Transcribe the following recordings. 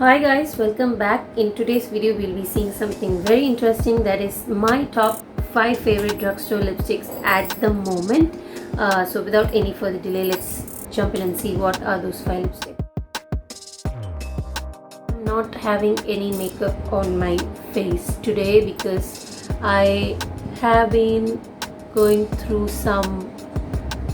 Hi guys, welcome back. In today's video we'll be seeing something very interesting, that is my top 5 favorite drugstore lipsticks at the moment. So without any further delay, let's jump in and see what are those 5 lipsticks. I'm not having any makeup on my face today because I have been going through some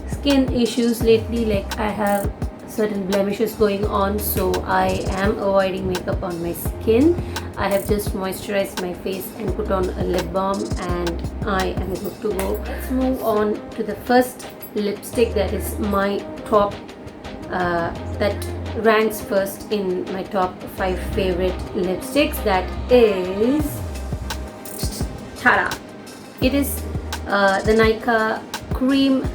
skin issues lately. Like I have certain blemishes going on, so I am avoiding makeup on my skin. I have just moisturized my face and put on a lip balm and I am good to go. Let's move on to the first lipstick that is my top that ranks first in my top 5 favorite lipsticks. That is tada! It is the Nykaa cream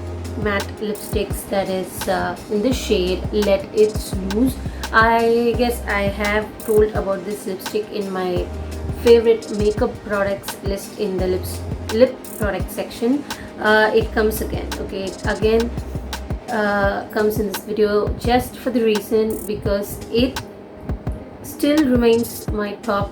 matte lipsticks, that is in the shade Let It Snooze. I guess I have told about this lipstick in my favorite makeup products list in the lip product section. It comes again, okay? It again comes in this video just for the reason because it still remains my top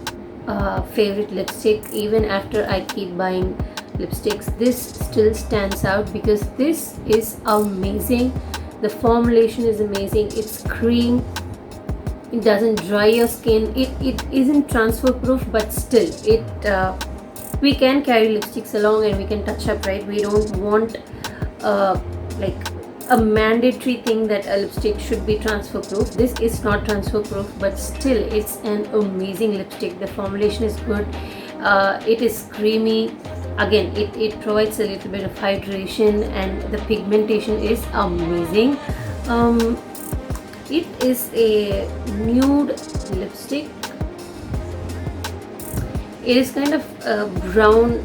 favorite lipstick. Even after I keep buying lipsticks, this still stands out because this is amazing. The formulation is amazing. It's cream, it doesn't dry your skin, it isn't transfer proof, but still it we can carry lipsticks along and we can touch up, right? We don't want like a mandatory thing that a lipstick should be transfer proof. This is not transfer proof, but still it's an amazing lipstick. The formulation is good, it is creamy. Again, it provides a little bit of hydration and the pigmentation is amazing. It is a nude lipstick. It is kind of a brown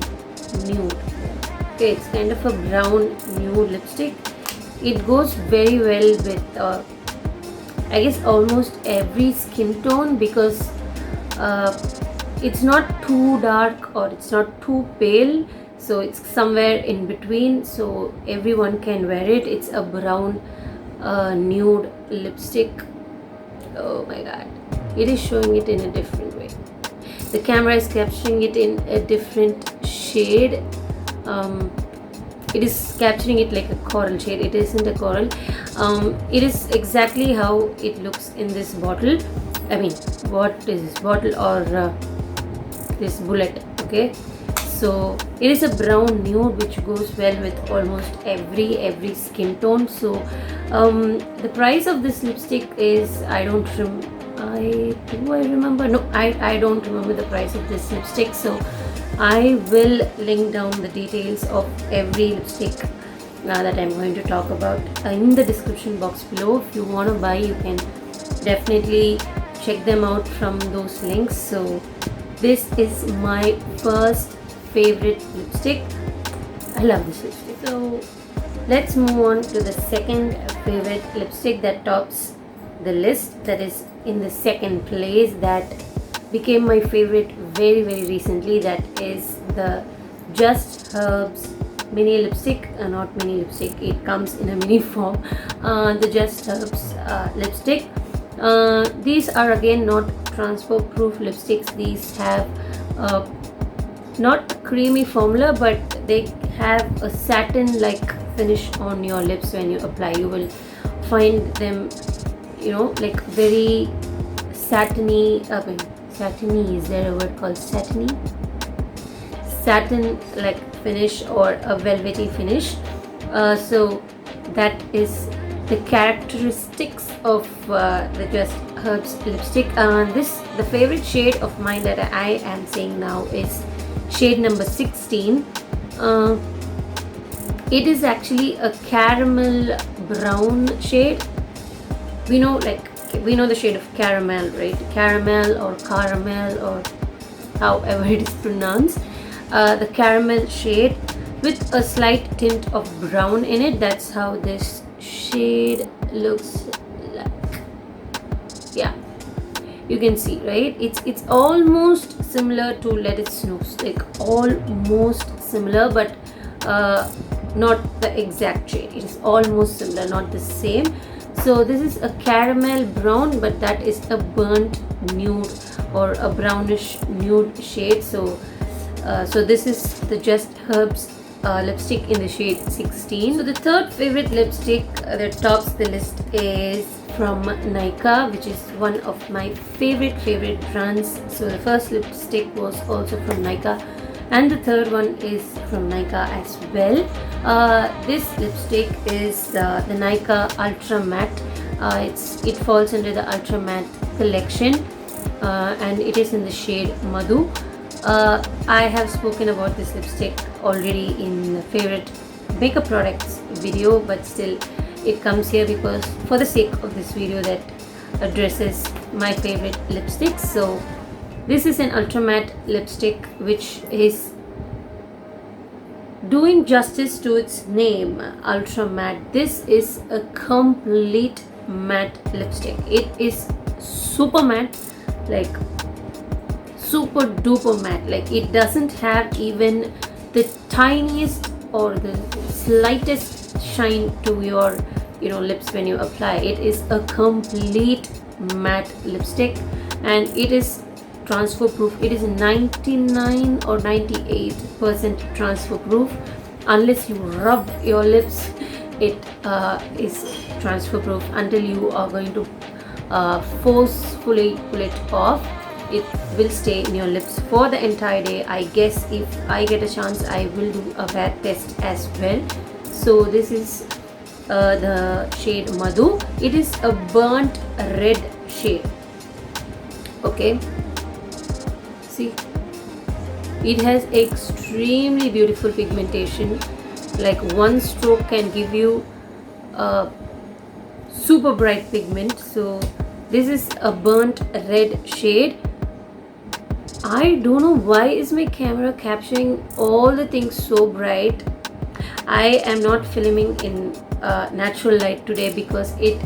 nude. Okay, it's kind of a brown nude lipstick. It goes very well with I guess almost every skin tone because it's not too dark or it's not too pale, so it's somewhere in between, so everyone can wear it. It's a brown nude lipstick. Oh my god, it is showing it in a different way. The camera is capturing it in a different shade. It is capturing it like a coral shade. It isn't a coral. It is exactly how it looks in this bottle. I mean, what is this bottle or this bullet? Okay, so it is a brown nude which goes well with almost every skin tone. So the price of this lipstick is, I don't remember. No, I don't remember the price of this lipstick, so I will link down the details of every lipstick that I'm going to talk about in the description box below. If you want to buy, you can definitely check them out from those links. So this is my first favorite lipstick. I love this lipstick. So let's move on to the second favorite lipstick that tops the list, that is in the second place, that became my favorite very recently. That is the Just Herbs mini lipstick. Not mini lipstick, it comes in a mini form. The Just Herbs lipstick. These are again not transfer proof lipsticks. These have not creamy formula, but they have a satin like finish on your lips. When you apply, you will find them, you know, like very satiny. Satiny, is there a word called satiny? Satin like finish or a velvety finish. So that is the characteristics of the Just Herbs lipstick. The favorite shade of mine that I am saying now is shade number 16. It is actually a caramel brown shade. We know the shade of caramel, right? Caramel or caramel or however it is pronounced. The caramel shade with a slight tint of brown in it. That's how this shade looks like. Yeah, you can see, right? It's almost similar to Let It Snooze, like almost similar, but not the exact shade. It is almost similar, not the same. So this is a caramel brown, but that is a burnt nude or a brownish nude shade. So this is the Just Herbs lipstick in the shade 16. So the third favorite lipstick that tops the list is from Nykaa, which is one of my favorite brands. So the first lipstick was also from Nykaa, and the third one is from Nykaa as well. This lipstick is the Nykaa Ultra Matte. It falls under the Ultra Matte collection, and it is in the shade Madhu. I have spoken about this lipstick already in the favorite makeup products video, but still it comes here because for the sake of this video that addresses my favorite lipsticks. So this is an ultra matte lipstick which is doing justice to its name, ultra matte. This is a complete matte lipstick. It is super matte, like super duper matte. Like it doesn't have even the tiniest or the slightest shine to your lips when you apply. It is a complete matte lipstick, and it is transfer proof. It is 99 or 98% transfer proof. Unless you rub your lips, it is transfer proof. Until you are going to forcefully pull it off, it will stay in your lips for the entire day. I guess if I get a chance, I will do a wear test as well. So this is the shade Madhu. It is a burnt red shade. Okay, see, it has extremely beautiful pigmentation. Like one stroke can give you a super bright pigment. So this is a burnt red shade. I don't know why is my camera capturing all the things so bright. I am not filming in natural light today because it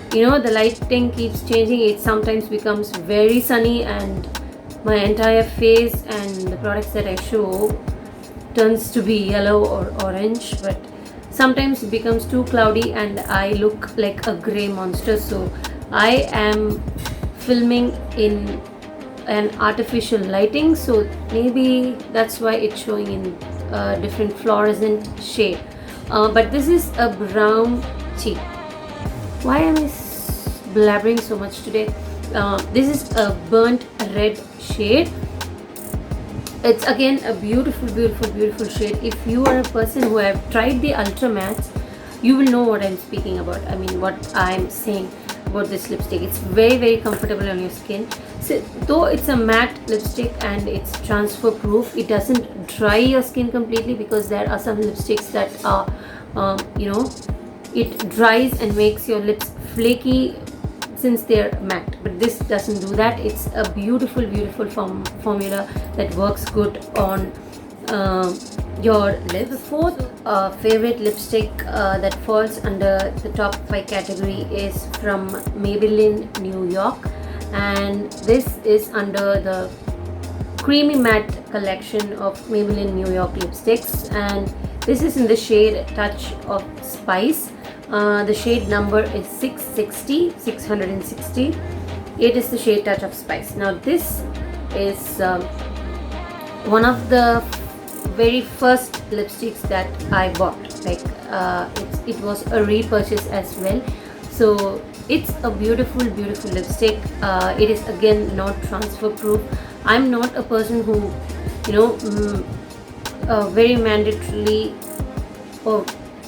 the lighting keeps changing. It sometimes becomes very sunny and my entire face and the products that I show turns to be yellow or orange, but sometimes it becomes too cloudy and I look like a grey monster. So I am filming in an artificial lighting, so maybe that's why it's showing in different fluorescent shade. But this is a brown cheek. Why am I blabbering so much today? This is a burnt red shade. It's again a beautiful shade. If you are a person who have tried the ultra mattes, you will know what I'm speaking about. I mean, what I'm saying about this lipstick. It's very comfortable on your skin. So though it's a matte lipstick and it's transfer proof, it doesn't dry your skin completely, because there are some lipsticks that are it dries and makes your lips flaky since they're matte, but this doesn't do that. It's a beautiful formula that works good on your lips. The fourth favorite lipstick that falls under the top 5 category is from Maybelline New York, and this is under the creamy matte collection of Maybelline New York lipsticks, and this is in the shade Touch of Spice. The shade number is 660. It is the shade Touch of Spice. Now this is one of the very first lipsticks that I bought. Like it was a repurchase as well. So it's a beautiful lipstick. It is again not transfer proof. I'm not a person who very mandatorily or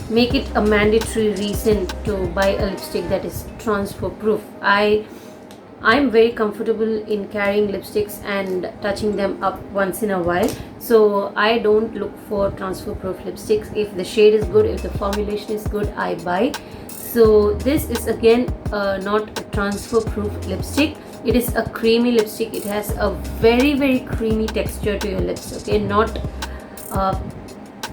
make it a mandatory reason to buy a lipstick that is transfer proof. I'm very comfortable in carrying lipsticks and touching them up once in a while, so I don't look for transfer proof lipsticks. If the shade is good, if the formulation is good, I buy. So this is again not a transfer proof lipstick. It is a creamy lipstick. It has a very creamy texture to your lips. Okay,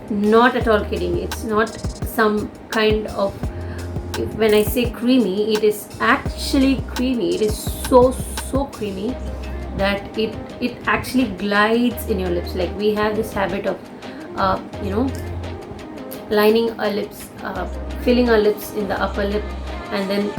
not at all kidding. It's not some kind of, when I say creamy, it is actually creamy. It is so creamy that it actually glides in your lips. Like we have this habit of lining our lips, filling our lips in the upper lip and then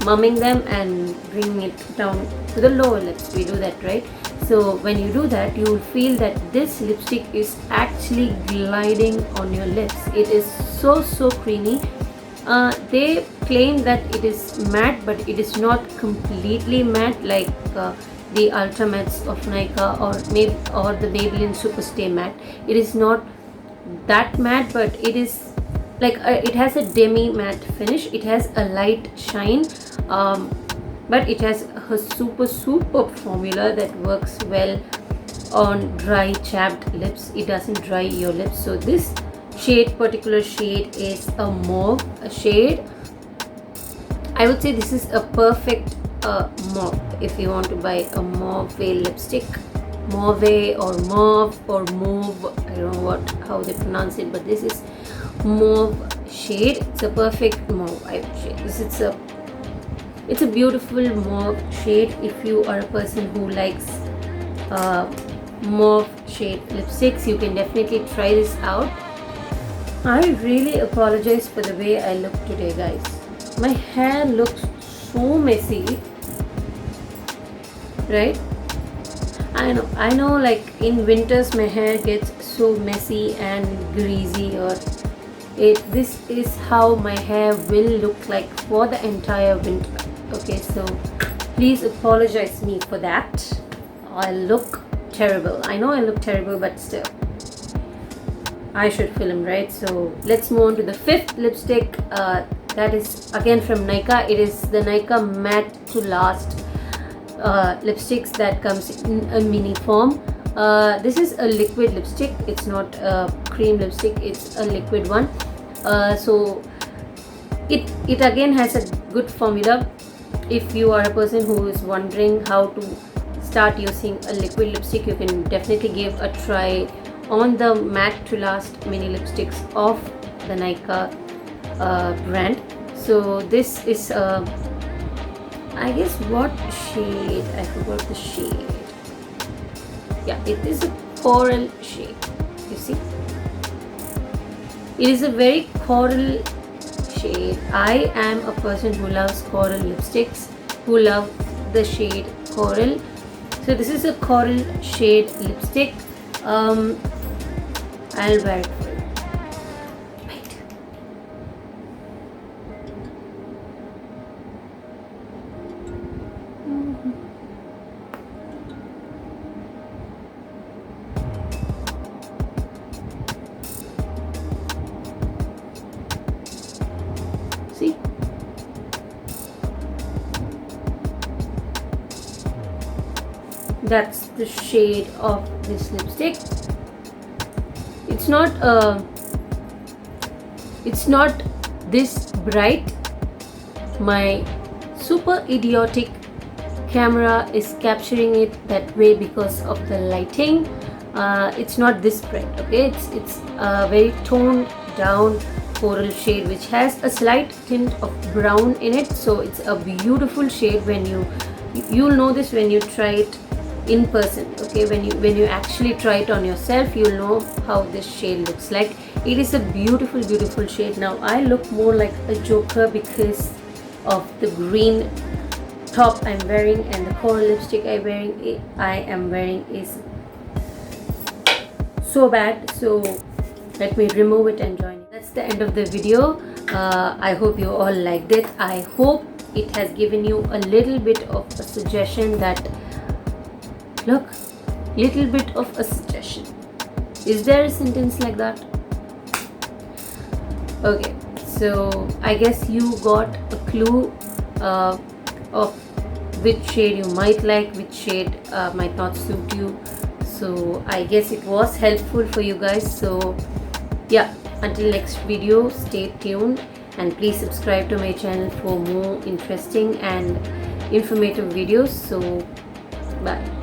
mumming them and bringing it down to the lower lips. We do that, right? So when you do that, you will feel that this lipstick is actually gliding on your lips. It is so creamy. They claim that it is matte, but it is not completely matte like the Ultra Mattes of Nykaa or the Maybelline Superstay Matte. It is not that matte, but it is like it has a demi matte finish. It has a light shine, but it has a super formula that works well on dry chapped lips. It doesn't dry your lips. So this particular shade is a mauve shade. I would say this is a perfect mauve if you want to buy a mauve lipstick. Mauve or mauve, I don't know how they pronounce it, but this is mauve shade. It's a perfect mauve shade. It's a beautiful mauve shade. If you are a person who likes mauve shade lipsticks, you can definitely try this out. I really apologize for the way I look today, guys. My hair looks so messy, right? I know like in winters my hair gets so messy and greasy, or this is how my hair will look like for the entire winter. Okay, so please apologize me for that. I look terrible. I know I look terrible, but still I should film, right? So let's move on to the fifth lipstick. That is again from Nykaa. It is the Nykaa Matte to Last lipsticks that comes in a mini form. This is a liquid lipstick. It's not a cream lipstick. It's a liquid one. So it again has a good formula. If you are a person who is wondering how to start using a liquid lipstick, you can definitely give a try on the Matte to Last mini lipsticks of the Nykaa brand. So this is I guess what shade? I forgot the shade. Yeah, it is a coral shade. You see, it is a very coral shade. I am a person who loves coral lipsticks, who love the shade coral. So this is a coral shade lipstick. I'll wear it for you. Wait. See? That's the shade of this lipstick. It's not this bright. My super idiotic camera is capturing it that way because of the lighting. It's not this bright, okay? It's a very toned down coral shade which has a slight tint of brown in it. So it's a beautiful shade. When you'll know this when you try it in person, okay? When you actually try it on yourself, you'll know how this shade looks like. It is a beautiful shade. Now I look more like a joker because of the green top I'm wearing and the coral lipstick I am wearing is so bad. So let me remove it and join it. That's the end of the video. I hope you all liked it. I hope it has given you a little bit of a suggestion that, look, little bit of a suggestion. Is there a sentence like that? Okay, so I guess you got a clue of which shade you might like, which shade might not suit you. So I guess it was helpful for you guys. So yeah, until next video, stay tuned and please subscribe to my channel for more interesting and informative videos. So bye.